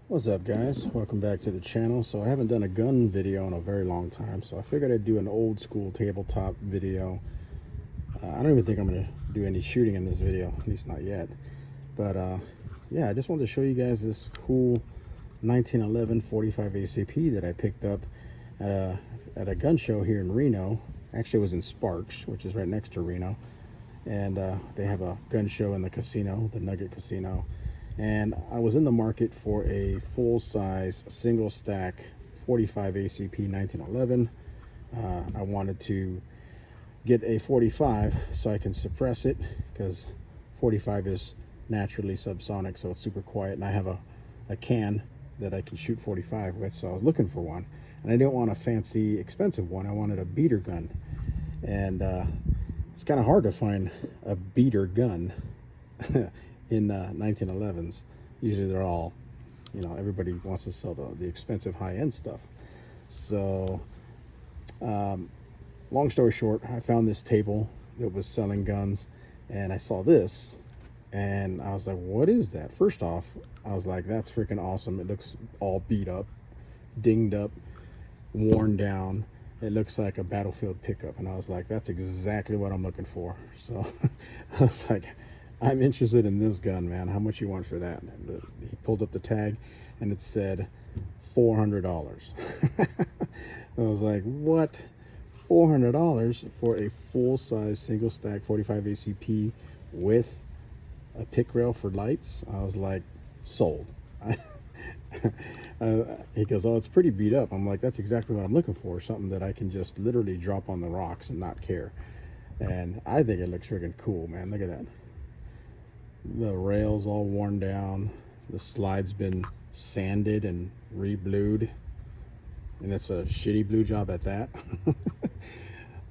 What's up, guys? Welcome back to the channel. So I haven't done a gun video in a very long time, so I figured I'd do an old school tabletop video. I don't even think I'm going to do any shooting in this video, at least not yet. But yeah, I just wanted to show you guys this cool 1911 45 ACP that I picked up at a gun show here in Reno. Actually, it was in Sparks, which is right next to Reno. And they have a gun show in the casino, the Nugget Casino. And I was in the market for a full-size single stack 45 ACP 1911. I wanted to get a 45 so I can suppress it, because 45 is naturally subsonic, so it's super quiet, and I have a can that I can shoot 45 with, so I was looking for one. And I didn't want a fancy expensive one, I wanted a beater gun. And it's kind of hard to find a beater gun in 1911s. Usually they're all, everybody wants to sell the expensive high-end stuff. So long story short, I found this table that was selling guns, and I saw this and I was like, what is that? First off, I was like, that's freaking awesome. It looks all beat up, dinged up, worn down. It looks like a battlefield pickup, and I was like, that's exactly what I'm looking for. So I was like, I'm interested in this gun, man. How much you want for that? He pulled up the tag and it said $400. I was like, what? $400 for a full-size single stack 45 ACP with a pick rail for lights? I was like, sold. He goes, oh, it's pretty beat up. I'm like, that's exactly what I'm looking for, something that I can just literally drop on the rocks and not care. And I think it looks freaking cool, man. Look at that. The rail's all worn down, the slide's been sanded and re-blued, and it's a shitty blue job at that.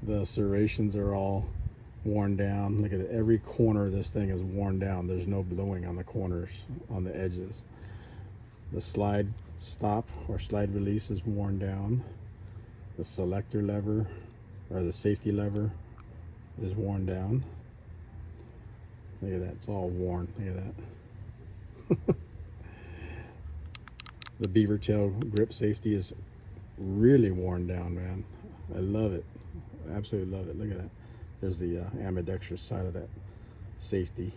The serrations are all worn down. Look at it, every corner of this thing is worn down. There's no bluing on the corners, on the edges. The slide stop or slide release is worn down. The selector lever, or the safety lever, is worn down. Look at that, it's all worn. Look at that. The beaver tail grip safety is really worn down, man. I love it. Absolutely love it. Look at that. There's the ambidextrous side of that safety.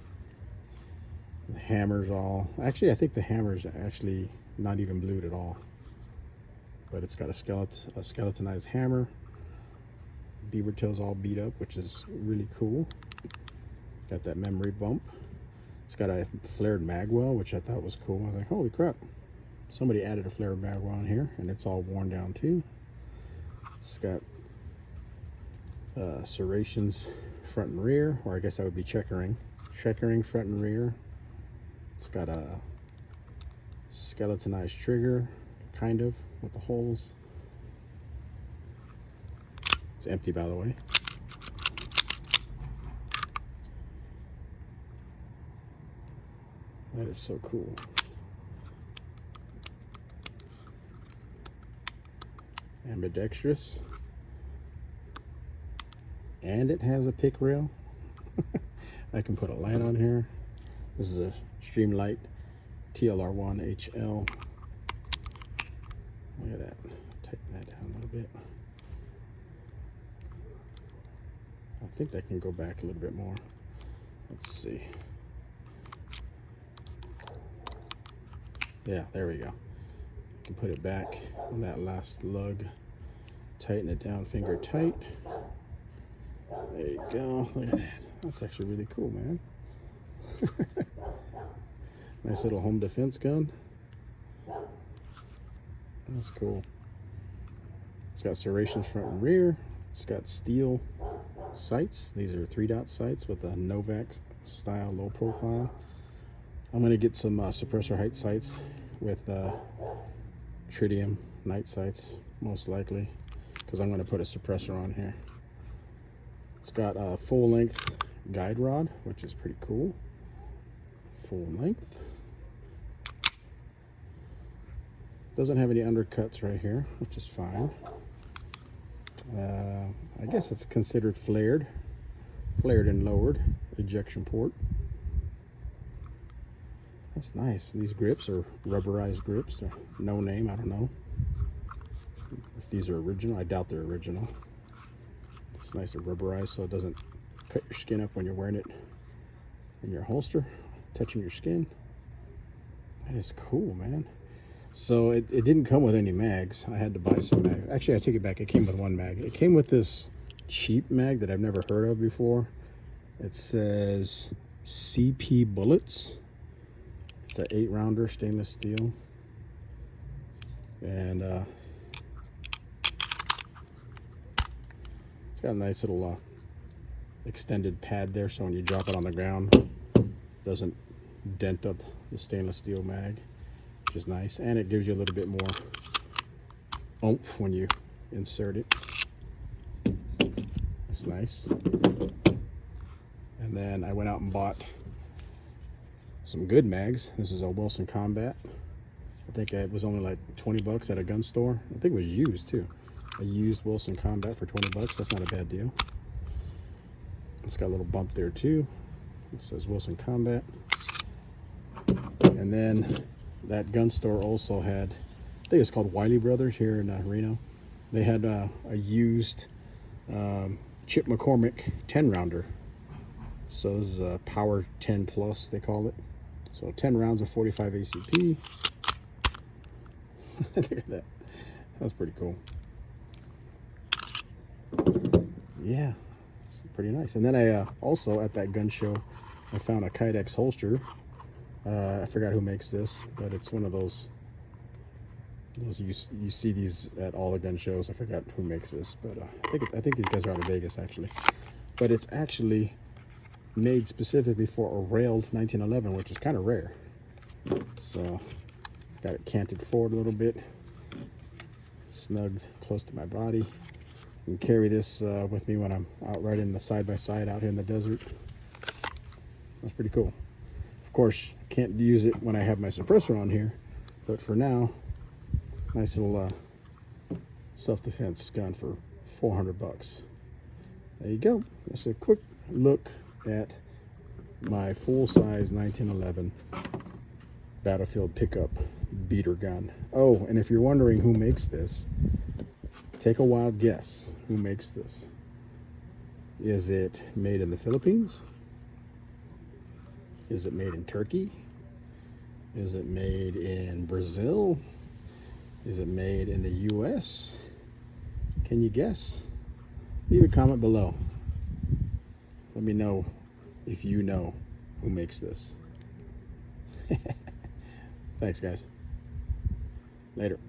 The hammer's all, actually I think the hammer's actually not even blued at all, but it's got a skeletonized hammer. Beaver tail's all beat up, which is really cool. Got that memory bump. It's got a flared magwell, which I thought was cool. I was like, holy crap, somebody added a flared magwell in here, and it's all worn down too. It's got serrations front and rear, or I guess that would be checkering front and rear. It's got a skeletonized trigger, kind of, with the holes. It's empty, by the way. That is so cool. Ambidextrous. And it has a pick rail. I can put a light on here. This is a Streamlight TLR1 HL. Look at that. Tighten that down a little bit. I think that can go back a little bit more. Let's see. Yeah, there we go. You can put it back on that last lug. Tighten it down, finger tight. There you go. Look at that. That's actually really cool, man. Nice little home defense gun. That's cool. It's got serrations front and rear. It's got steel sights. These are 3-dot sights with a Novak style low profile. I'm going to get some suppressor height sights with tritium night sights, most likely, because I'm going to put a suppressor on here. It's got a full length guide rod, which is pretty cool. Full length. Doesn't have any undercuts right here, which is fine. I guess it's considered flared and lowered ejection port. That's nice. These grips are rubberized grips. They're no name, I don't know if these are original. I doubt they're original. It's nice to rubberized so it doesn't cut your skin up when you're wearing it in your holster, touching your skin. That is cool, man. So it didn't come with any mags. I had to buy some mags. Actually, I take it back. It came with one mag. It came with this cheap mag that I've never heard of before. It says CP bullets. It's an 8-rounder stainless steel. And it's got a nice little extended pad there, so when you drop it on the ground, it doesn't dent up the stainless steel mag, which is nice. And it gives you a little bit more oomph when you insert it. That's nice. And then I went out and bought some good mags. This is a Wilson Combat. I think it was only like 20 bucks at a gun store. I think it was used too. A used Wilson Combat for 20 bucks. That's not a bad deal. It's got a little bump there too. It says Wilson Combat. And then that gun store also had, I think it's called Wiley Brothers here in Reno. They had a used Chip McCormick 10-rounder. So this is a Power 10 Plus, they call it. So 10 rounds of 45 ACP. Look at that. That's pretty cool. Yeah, it's pretty nice. And then I also, at that gun show, I found a Kydex holster. I forgot who makes this, but it's one of those you see these at all the gun shows. I forgot who makes this, but I think these guys are out of Vegas actually. But it's actually made specifically for a railed 1911, which is kind of rare. So got it canted forward a little bit, snugged close to my body. And carry this with me when I'm out riding the side-by-side out here in the desert. That's pretty cool. Of course, can't use it when I have my suppressor on here, but for now, nice little self-defense gun for 400 bucks. There you go. That's a quick look at my full-size 1911 battlefield pickup beater gun. Oh, and if you're wondering who makes this, take a wild guess. Who makes this? Is it made in the Philippines? Is it made in Turkey? Is it made in Brazil? Is it made in the US? Can you guess? Leave a comment below. Let me know if you know who makes this. Thanks, guys. Later.